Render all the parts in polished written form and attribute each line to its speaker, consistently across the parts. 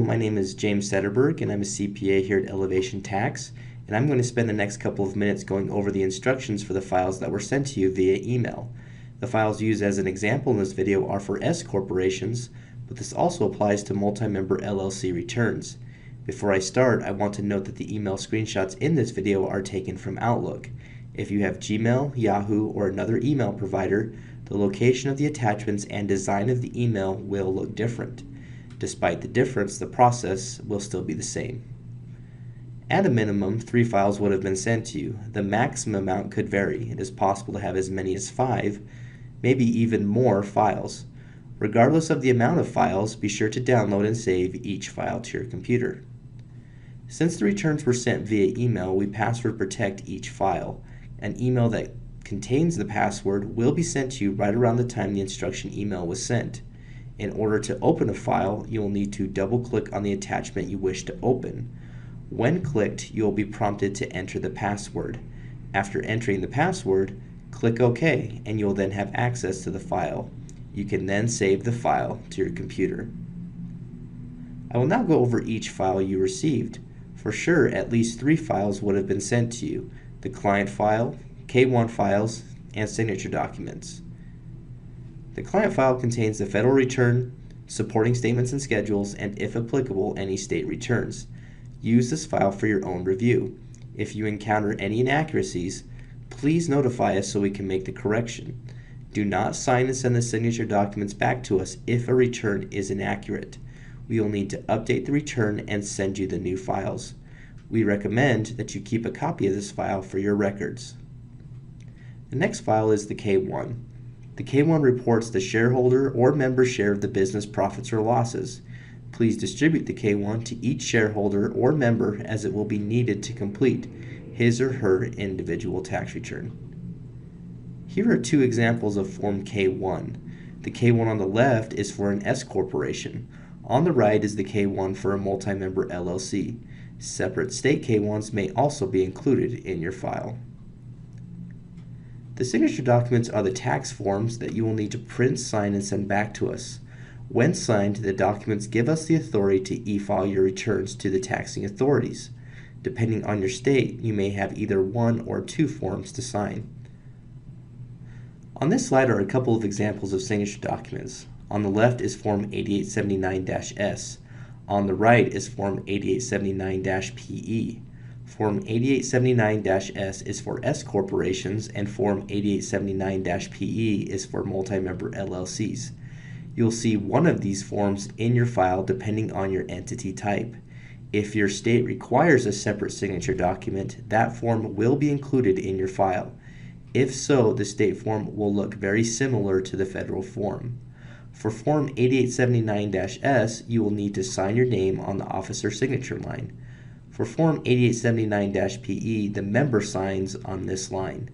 Speaker 1: my name is James Sederberg and I'm a CPA here at Elevation Tax, and I'm going to spend the next couple of minutes going over the instructions for the files that were sent to you via email. The files used as an example in this video are for S corporations, but this also applies to multi-member LLC returns. Before I start, I want to note that the email screenshots in this video are taken from Outlook. If you have Gmail, Yahoo, or another email provider, the location of the attachments and design of the email will look different. Despite the difference, the process will still be the same. At a minimum, 3 files would have been sent to you. The maximum amount could vary. It is possible to have as many as 5, maybe even more files. Regardless of the amount of files, be sure to download and save each file to your computer. Since the returns were sent via email, we password protect each file. An email that contains the password will be sent to you right around the time the instruction email was sent. In order to open a file, you will need to double-click on the attachment you wish to open. When clicked, you will be prompted to enter the password. After entering the password, click OK, and you will then have access to the file. You can then save the file to your computer. I will now go over each file you received. For sure, at least 3 files would have been sent to you: the client file, K1 files, and signature documents. The client file contains the federal return, supporting statements and schedules, and if applicable, any state returns. Use this file for your own review. If you encounter any inaccuracies, please notify us so we can make the correction. Do not sign and send the signature documents back to us if a return is inaccurate. We will need to update the return and send you the new files. We recommend that you keep a copy of this file for your records. The next file is the K1. The K1 reports the shareholder or member share of the business profits or losses. Please distribute the K1 to each shareholder or member as it will be needed to complete his or her individual tax return. Here are 2 examples of Form K1. The K1 on the left is for an S corporation. On the right is the K1 for a multi-member LLC. Separate state K1s may also be included in your file. The signature documents are the tax forms that you will need to print, sign, and send back to us. When signed, the documents give us the authority to e-file your returns to the taxing authorities. Depending on your state, you may have either 1 or 2 forms to sign. On this slide are a couple of examples of signature documents. On the left is Form 8879-S. On the right is Form 8879-PE. Form 8879-S is for S corporations, and Form 8879-PE is for multi-member LLCs. You'll see one of these forms in your file depending on your entity type. If your state requires a separate signature document, that form will be included in your file. If so, the state form will look very similar to the federal form. For Form 8879-S, you will need to sign your name on the officer signature line. For Form 8879-PE, the member signs on this line.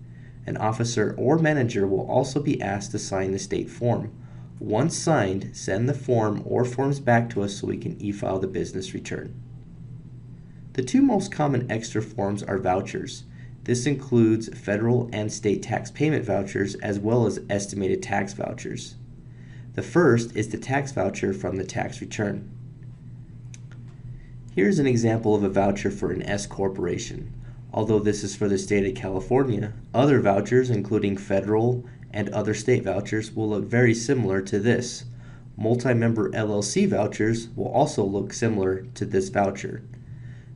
Speaker 1: An officer or manager will also be asked to sign the state form. Once signed, send the form or forms back to us so we can e-file the business return. The 2 most common extra forms are vouchers. This includes federal and state tax payment vouchers as well as estimated tax vouchers. The first is the tax voucher from the tax return. Here's an example of a voucher for an S corporation. Although this is for the state of California, other vouchers, including federal and other state vouchers, will look very similar to this. Multi-member LLC vouchers will also look similar to this voucher.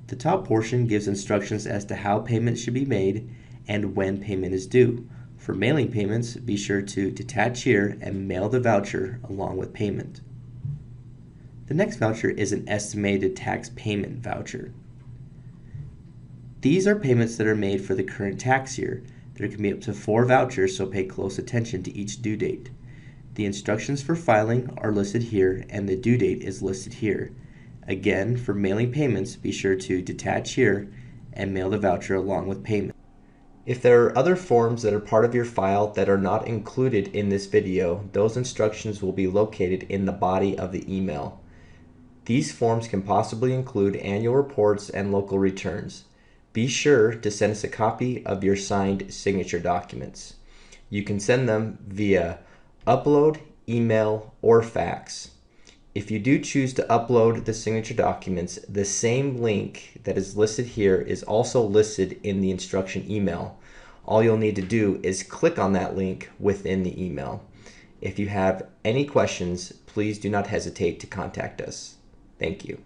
Speaker 1: The top portion gives instructions as to how payments should be made and when payment is due. For mailing payments, be sure to detach here and mail the voucher along with payment. The next voucher is an estimated tax payment voucher. These are payments that are made for the current tax year. There can be up to 4 vouchers, so pay close attention to each due date. The instructions for filing are listed here and the due date is listed here. Again, for mailing payments, be sure to detach here and mail the voucher along with payment. If there are other forms that are part of your file that are not included in this video, those instructions will be located in the body of the email. These forms can possibly include annual reports and local returns. Be sure to send us a copy of your signed signature documents. You can send them via upload, email, or fax. If you do choose to upload the signature documents, the same link that is listed here is also listed in the instruction email. All you'll need to do is click on that link within the email. If you have any questions, please do not hesitate to contact us. Thank you.